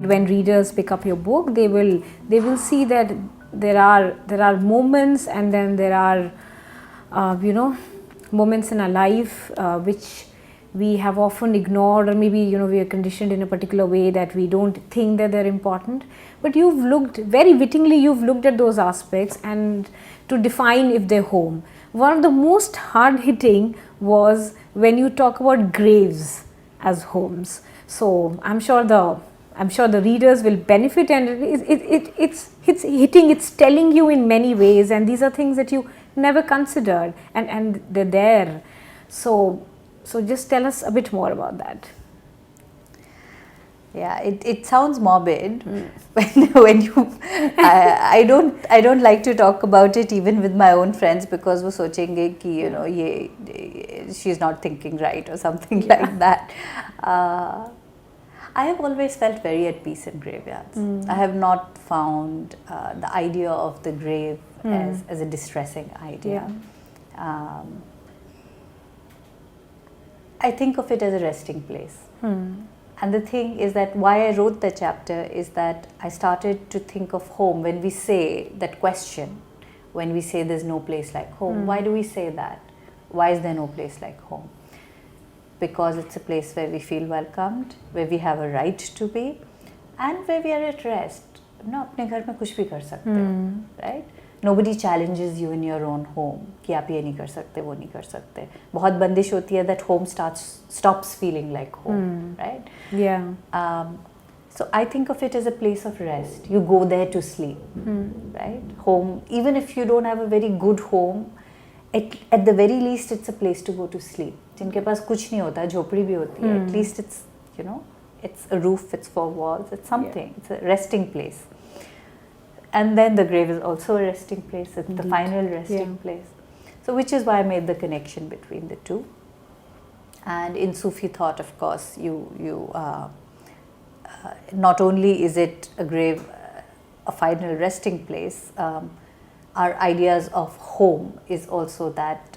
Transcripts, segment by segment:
when readers pick up your book, they will see that there are moments, and then there are moments in our life which we have often ignored, or maybe we are conditioned in a particular way that we don't think that they're important. But you've looked very wittingly, you've looked at those aspects and to define if they're home. One of the most hard hitting was when you talk about graves as homes. So I'm sure the readers will benefit, and it's hitting, it's telling you in many ways, and these are things that you never considered, and they're there. So just tell us a bit more about that. Yeah, it sounds morbid when you I don't like to talk about it even with my own friends, because वो सोचेंगे कि ये she's not thinking right or something like that. I have always felt very at peace in graveyards. I have not found the idea of the grave as a distressing idea. I think of it as a resting place. And the thing is that why I wrote the chapter is that I started to think of home when we say that question, when we say there's no place like home. Why do we say that? Why is there no place like home? Because it's a place where we feel welcomed, where we have a right to be, and where we are at rest. अपने घर में कुछ भी कर सकते हो, right? Nobody challenges you in your own home कि आप ये नहीं कर सकते, वो नहीं कर सकते. बहुत बंदिश होती है that home stops feeling like home, right? Yeah. So I think of it as a place of rest. You go there to sleep, right? Home, even if you don't have a very good home, at the very least it's a place to go to sleep. जिनके पास कुछ नहीं होता, झोपड़ी भी होती है. At least it's, it's a roof, it's four walls, it's something. It's a resting place. And then the grave is also a resting place. It's the final resting place. So which is why I made the connection between the two. And in Sufi thought, of course, you not only is it a grave, a final resting place, our ideas of home is also that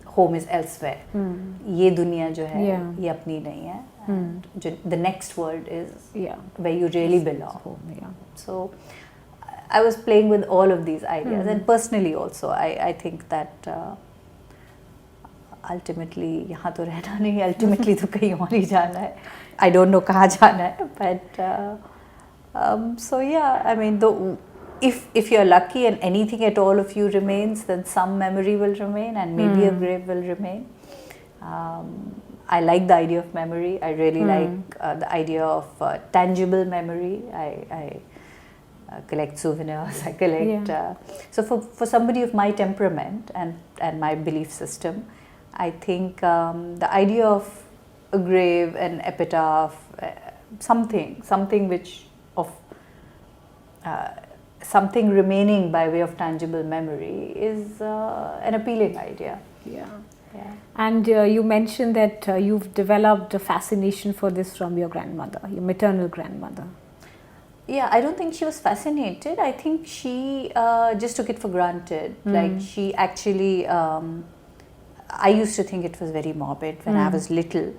home is elsewhere. ये दुनिया जो है, ये अपनी नहीं है. And the next world is where you really belong. So I was playing with all of these ideas, and personally also, I think that ultimately यहाँ तो रहना नहीं, ultimately तो कहीं और ही जाना है. I don't know कहाँ जाना है, but so yeah, I mean, if you're lucky and anything at all of you remains, then some memory will remain, and maybe a grave will remain. I like the idea of memory. I really like the idea of tangible memory. I collect souvenirs. I collect. So for somebody of my temperament and my belief system, I think the idea of a grave, an epitaph, something which of something remaining by way of tangible memory is an appealing idea. Yeah. And you mentioned that you've developed a fascination for this from your grandmother, your maternal grandmother. Yeah, I don't think she was fascinated. I think she just took it for granted. Like she actually, I used to think it was very morbid when I was little.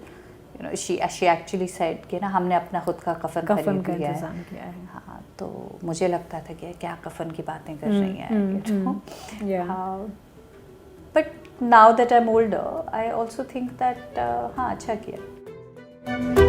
She actually said कि ना हमने अपना खुद का कफन खरीद लिया है. हाँ, तो मुझे लगता था कि क्या कफन की बातें कर रही हैं. But now that I'm older, I also think that हाँ अच्छा किया.